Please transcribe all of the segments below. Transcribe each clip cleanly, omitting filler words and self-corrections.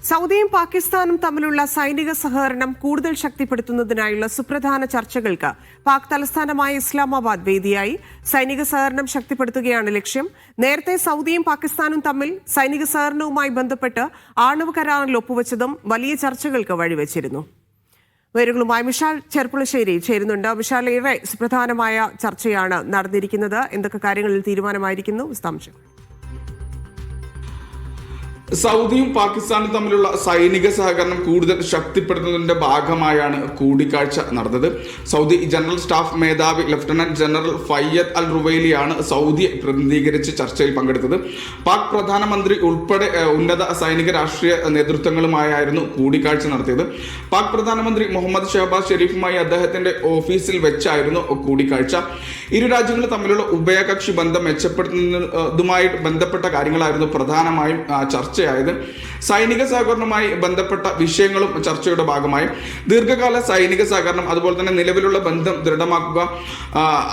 സൗദിയും പാകിസ്ഥാനും തമ്മിലുള്ള സൈനിക സഹകരണം കൂടുതൽ ശക്തിപ്പെടുത്തുന്നതിനായുള്ള സുപ്രധാന ചർച്ചകൾക്ക് പാക് തലസ്ഥാനമായ ഇസ്ലാമാബാദ് വേദിയായി. സൈനിക സഹകരണം ശക്തിപ്പെടുത്തുകയാണ് ലക്ഷ്യം. നേരത്തെ സൗദിയും പാകിസ്ഥാനും തമ്മിൽ സൈനിക സഹകരണവുമായി ബന്ധപ്പെട്ട് ആണവ കരാറിൽ ഒപ്പുവെച്ചതും വലിയ ചർച്ചകൾക്ക് വഴിവെച്ചിരുന്നു. വിവരങ്ങളുമായി മിഷാൽ ചെർപ്പുളശ്ശേരി ചേരുന്നുണ്ട്. മിഷാൽ, ഏറെ സുപ്രധാനമായ ചർച്ചയാണ് നടന്നിരിക്കുന്നത്. എന്തൊക്കെ കാര്യങ്ങളിൽ തീരുമാനമായിരിക്കുന്നു? വിശദാംശം. സൗദിയും പാകിസ്ഥാനും തമ്മിലുള്ള സൈനിക സഹകരണം കൂടുതൽ ശക്തിപ്പെടുത്തുന്നതിന്റെ ഭാഗമായാണ് കൂടിക്കാഴ്ച നടന്നത്. സൗദി ജനറൽ സ്റ്റാഫ് മേധാവി ലഫ്റ്റനന്റ് ജനറൽ ഫയ്യദ് അൽ റുവൈലിയാണ് സൗദിയെ പ്രതിനിധീകരിച്ച് ചർച്ചയിൽ പങ്കെടുത്തത്. പാക് പ്രധാനമന്ത്രി ഉൾപ്പെടെ ഉന്നത സൈനിക രാഷ്ട്രീയ നേതൃത്വങ്ങളുമായായിരുന്നു കൂടിക്കാഴ്ച നടത്തിയത്. പാക് പ്രധാനമന്ത്രി മുഹമ്മദ് ഷഹബാസ് ഷെരീഫുമായി അദ്ദേഹത്തിന്റെ ഓഫീസിൽ വെച്ചായിരുന്നു കൂടിക്കാഴ്ച. ഇരു രാജ്യങ്ങളും തമ്മിലുള്ള ഉഭയകക്ഷി ബന്ധം മെച്ചപ്പെടുത്തുന്നതുമായി ബന്ധപ്പെട്ട കാര്യങ്ങളായിരുന്നു പ്രധാനമായും ചർച്ചയായത്. സൈനിക സഹകരണവുമായി ബന്ധപ്പെട്ട വിഷയങ്ങളും ചർച്ചയുടെ ഭാഗമായി. ദീർഘകാല സൈനിക സഹകരണം, അതുപോലെ തന്നെ നിലവിലുള്ള ബന്ധം ദൃഢമാക്കുക,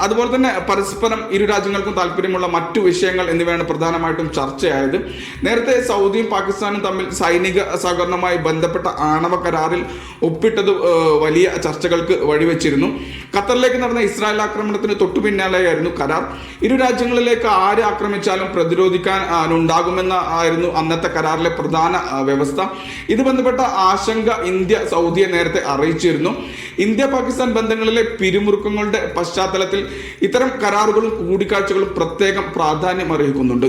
അതുപോലെ തന്നെ പരസ്പരം ഇരു രാജ്യങ്ങൾക്കും താല്പര്യമുള്ള മറ്റു വിഷയങ്ങൾ എന്നിവയാണ് പ്രധാനമായിട്ടും ചർച്ചയായത്. നേരത്തെ സൗദിയും പാകിസ്ഥാനും തമ്മിൽ സൈനിക സഹകരണവുമായി ബന്ധപ്പെട്ട ആണവ കരാറിൽ ഒപ്പിട്ടത് വലിയ ചർച്ചകൾക്ക് വഴിവെച്ചിരുന്നു. ഖത്തറിലേക്ക് നടന്ന ഇസ്രായേൽ ആക്രമണത്തിന് തൊട്ടു പിന്നാലെയായിരുന്നു കരാർ. ഇരു രാജ്യങ്ങളിലേക്ക് ആര് ആക്രമിച്ചാലും പ്രതിരോധിക്കാൻ ഉണ്ടാകുമെന്ന ആയിരുന്നു അന്നത്തെ കരാറിലെ പ്രധാന വ്യവസ്ഥ. ഇത് ബന്ധപ്പെട്ട ആശങ്ക ഇന്ത്യ സൗദിയെ നേരത്തെ അറിയിച്ചിരുന്നു. ഇന്ത്യ പാകിസ്ഥാൻ ബന്ധങ്ങളിലെ പിരിമുറുക്കങ്ങളുടെ പശ്ചാത്തലത്തിൽ ഇത്തരം കരാറുകളും കൂടിക്കാഴ്ചകളും പ്രത്യേകം പ്രാധാന്യം അർഹിക്കുന്നുണ്ട്.